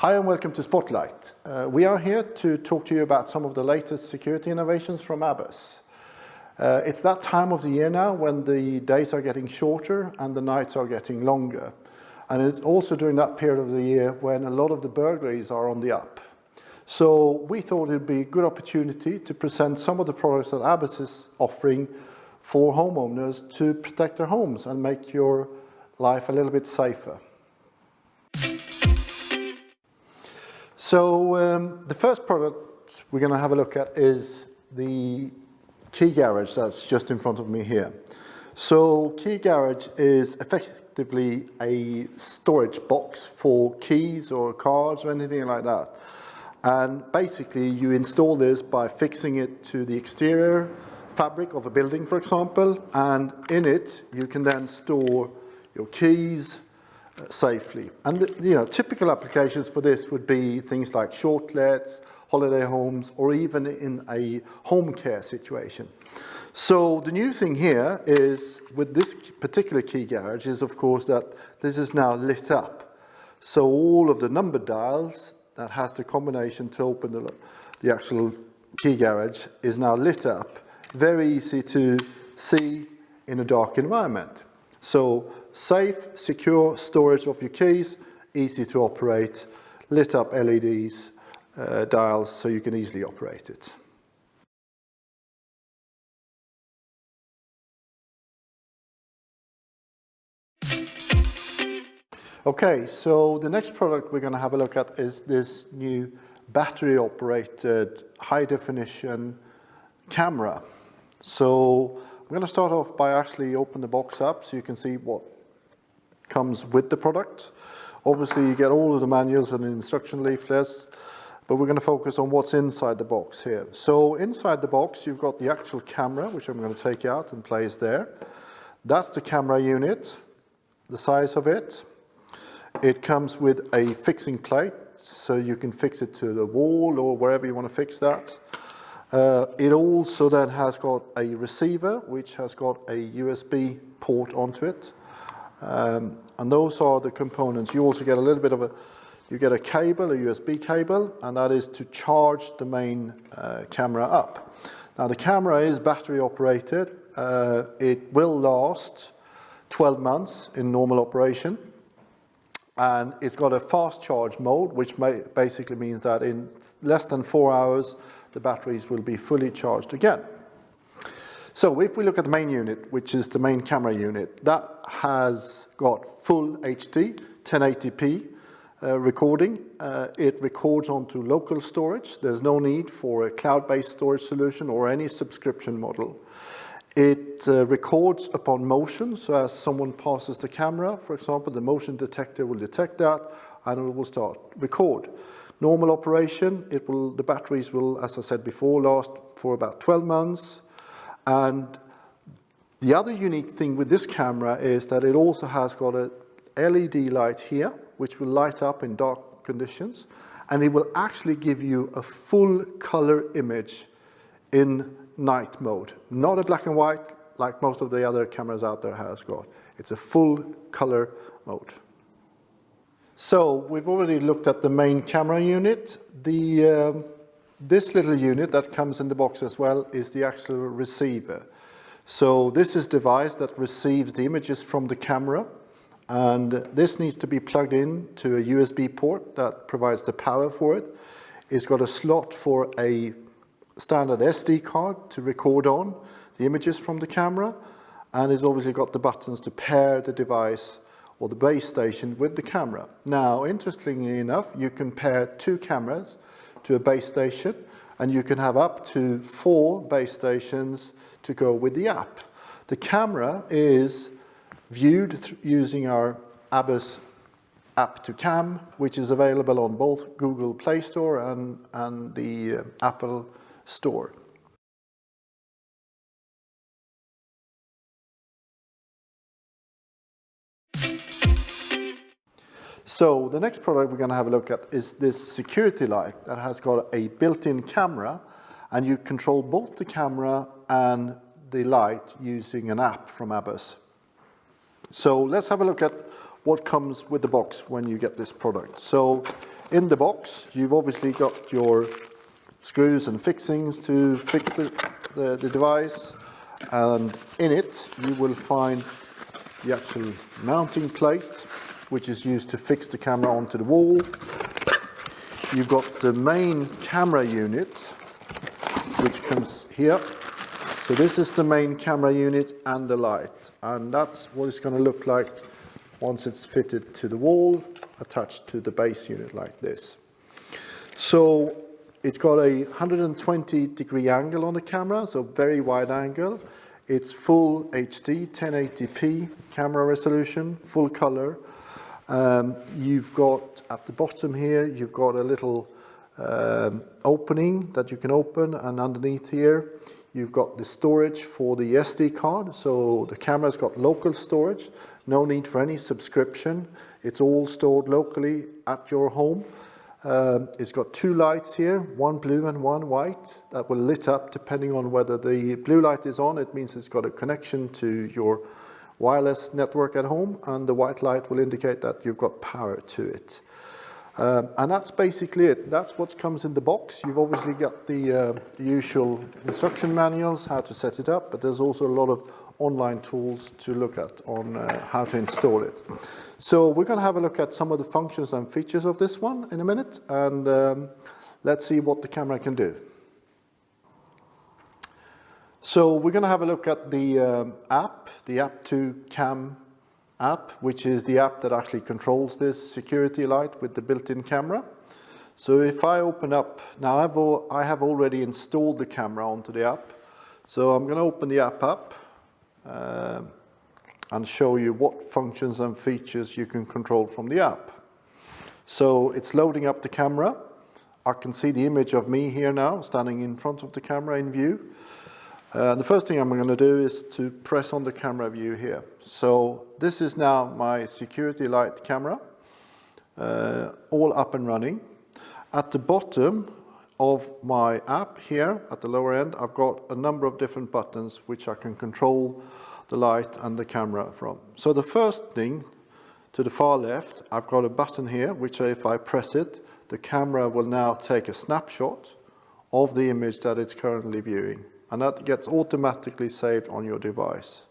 Hi and welcome to Spotlight. We are here to talk to you about some of the latest security innovations from ABUS. It's that time of the year now when the days are getting shorter and the nights are getting longer. And it's also during that period of the year when a lot of the burglaries are on the up. So we thought it would be a good opportunity to present some of the products that ABUS is offering for homeowners to protect their homes and make your life a little bit safer. So the first product we're going to have a look at is the key garage that's just in front of me here. So key garage is effectively a storage box for keys or cards or anything like that. And basically you install this by fixing it to the exterior fabric of a building, for example, and in it you can then store your keys safely. And typical applications for this would be things like shortlets, holiday homes, or even in a home care situation. So the new thing here is with this particular key garage is of course that this is now lit up. So all of the number dials that has the combination to open the actual key garage is now lit up. Very easy to see in a dark environment. So safe, secure storage of your keys, easy to operate, lit up LEDs, dials, so you can easily operate it. Okay, so the next product we're going to have a look at is this new battery-operated high-definition camera. So I'm going to start off by actually open the box up so you can see what comes with the product. Obviously you get all of the manuals and the instruction leaflets, but we're going to focus on what's inside the box here. So inside the box you've got the actual camera, which I'm going to take out and place there. That's the camera unit, the size of it. It comes with a fixing plate, so you can fix it to the wall or wherever you want to fix that. It also then has got a receiver, which has got a USB port onto it. And those are the components. You also get a little bit of you get a cable, a USB cable, and that is to charge the main camera up. Now the camera is battery operated. It will last 12 months in normal operation. And it's got a fast charge mode, which basically means that in less than 4 hours, the batteries will be fully charged again. So if we look at the main unit, which is the main camera unit, that has got full HD 1080p recording. It records onto local storage. There's no need for a cloud-based storage solution or any subscription model. It records upon motion, so as someone passes the camera, for example, the motion detector will detect that and it will start record. Normal operation, the batteries will, as I said before, last for about 12 months. And the other unique thing with this camera is that it also has got a LED light here, which will light up in dark conditions, and it will actually give you a full color image in night mode. Not a black and white like most of the other cameras out there has got. It's a full color mode. So we've already looked at the main camera unit. This little unit that comes in the box as well is the actual receiver. So this is a device that receives the images from the camera, and this needs to be plugged in to a USB port that provides the power for it. It's got a slot for a standard SD card to record on the images from the camera, and it's obviously got the buttons to pair the device or the base station with the camera. Now, interestingly enough, you can pair 2 cameras to a base station, and you can have up to 4 base stations to go with the app. The camera is viewed using our ABUS app to cam, which is available on both Google Play Store and the Apple Store. So the next product we're going to have a look at is this security light that has got a built-in camera, and you control both the camera and the light using an app from ABUS. So let's have a look at what comes with the box when you get this product. So In the box, you've obviously got your screws and fixings to fix the device, and in it you will find the actual mounting plate, which is used to fix the camera onto the wall. You've got the main camera unit, which comes here. So this is the main camera unit and the light, and that's what it's going to look like once it's fitted to the wall, attached to the base unit like this. So it's got a 120-degree angle on the camera, so very wide angle. It's full HD, 1080p camera resolution, full color. You've got, at the bottom here, you've got a little opening that you can open, and underneath here, you've got the storage for the SD card. So the camera's got local storage, no need for any subscription. It's all stored locally at your home. It's got two lights here, one blue and one white, that will lit up depending on whether the blue light is on. It means it's got a connection to your wireless network at home, and the white light will indicate that you've got power to it. And that's basically it. That's what comes in the box. You've obviously got the usual instruction manuals, how to set it up, but there's also a lot of online tools to look at on how to install it. So we're going to have a look at some of the functions and features of this one in a minute, and let's see what the camera can do. So we're going to have a look at the app, the App2 Cam app, which is the app that actually controls this security light with the built-in camera. So if I open up, now I have already installed the camera onto the app. So I'm going to open the app up and show you what functions and features you can control from the app. So it's loading up the camera. I can see the image of me here now, standing in front of the camera in view. The first thing I'm going to do is to press on the camera view here. So this is now my security light camera, all up and running. At the bottom of my app here, at the lower end, I've got a number of different buttons which I can control the light and the camera from. So the first thing, to the far left, I've got a button here, which if I press it, the camera will now take a snapshot of the image that it's currently viewing. And that gets automatically saved on your device.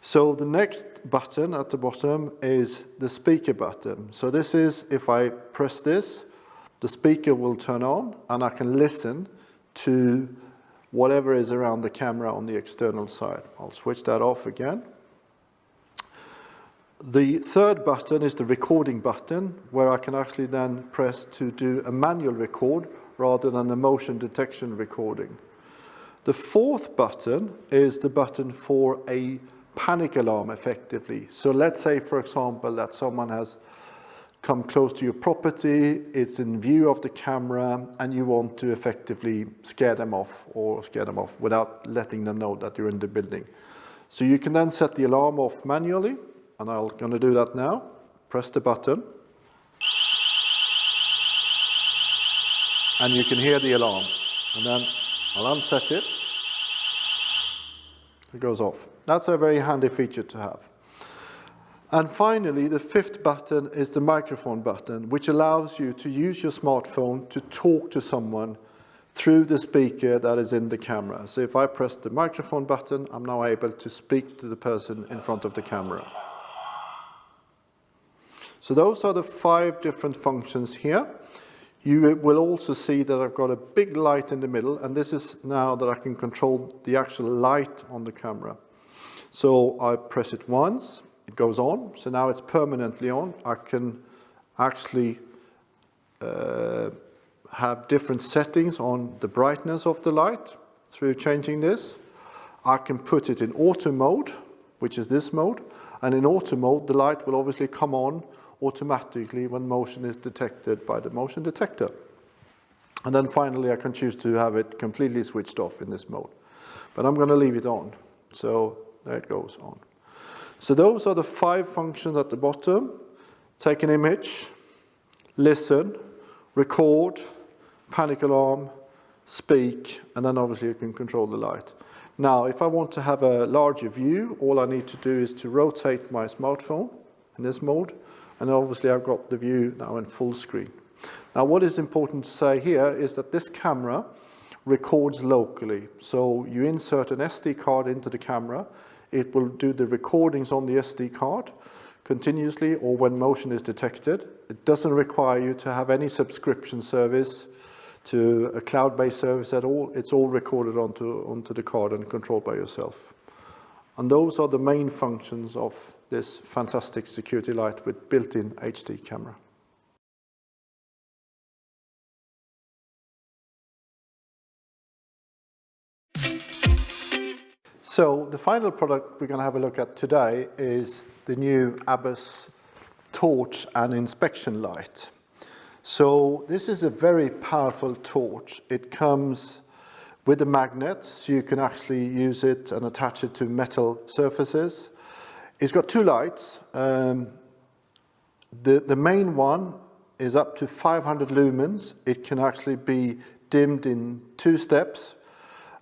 So the next button at the bottom is the speaker button. So this is, if I press this, the speaker will turn on and I can listen to whatever is around the camera on the external side. I'll switch that off again. The third button is the recording button, where I can actually then press to do a manual record rather than a motion detection recording. The fourth button is the button for a panic alarm, effectively. So let's say, for example, that someone has come close to your property, it's in view of the camera, and you want to effectively scare them off without letting them know that you're in the building. So you can then set the alarm off manually, and I'm going to do that now. Press the button. And you can hear the alarm. And then I'll unset it. It goes off. That's a very handy feature to have. And finally, the fifth button is the microphone button, which allows you to use your smartphone to talk to someone through the speaker that is in the camera. So if I press the microphone button, I'm now able to speak to the person in front of the camera. So those are the 5 different functions here. You will also see that I've got a big light in the middle, and this is now that I can control the actual light on the camera. So I press it once, it goes on, so now it's permanently on. I can actually have different settings on the brightness of the light through changing this. I can put it in auto mode, which is this mode, and in auto mode the light will obviously come on automatically when motion is detected by the motion detector. And then finally I can choose to have it completely switched off in this mode. But I'm going to leave it on. So there it goes on. So those are the 5 functions at the bottom. Take an image, listen, record, panic alarm, speak, and then obviously you can control the light. Now, if I want to have a larger view, all I need to do is to rotate my smartphone in this mode, And obviously I've got the view now in full screen. Now what is important to say here is that this camera records locally. So you insert an SD card into the camera, it will do the recordings on the SD card continuously or when motion is detected. It doesn't require you to have any subscription service to a cloud-based service at all. It's all recorded onto the card and controlled by yourself. And those are the main functions of this fantastic security light with built-in HD camera. So the final product we're going to have a look at today is the new ABUS torch and inspection light. So this is a very powerful torch. It comes with a magnet, so you can actually use it and attach it to metal surfaces. It's got two lights. The main one is up to 500 lumens. It can actually be dimmed in 2 steps.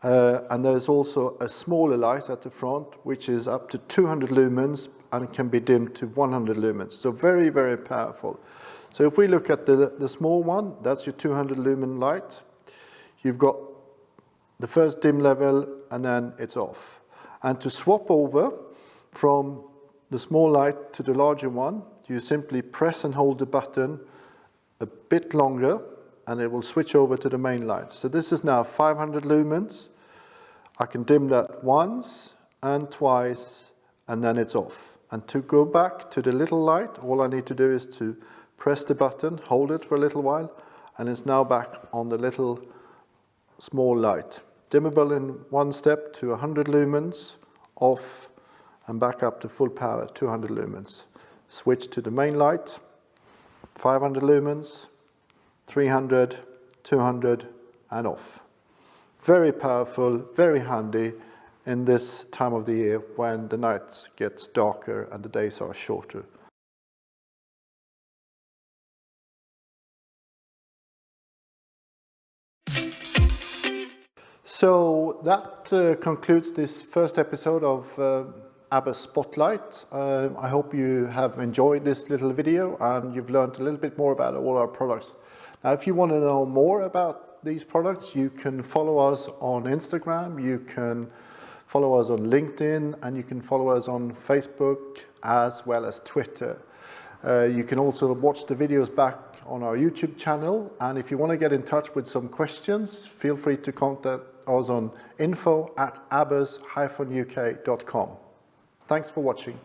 And there's also a smaller light at the front, which is up to 200 lumens and can be dimmed to 100 lumens. So very, very powerful. So if we look at the small one, that's your 200 lumen light. You've got the first dim level and then it's off. And to swap over from the small light to the larger one, you simply press and hold the button a bit longer and it will switch over to the main light. So this is now 500 lumens. I can dim that once and twice, and then it's off. And to go back to the little light, all I need to do is to press the button, hold it for a little while, and it's now back on the little small light. Dimmable in 1 step to 100 lumens, off, and back up to full power, 200 lumens. Switch to the main light, 500 lumens, 300, 200, and off. Very powerful, very handy in this time of the year when the nights gets darker and the days are shorter. So that concludes this first episode of ABUS Spotlight. I hope you have enjoyed this little video and you've learned a little bit more about all our products. Now, if you want to know more about these products, you can follow us on Instagram, you can follow us on LinkedIn, and you can follow us on Facebook as well as Twitter. You can also watch the videos back on our YouTube channel, and if you want to get in touch with some questions, feel free to contact us on info@abus-uk.com. Thanks for watching.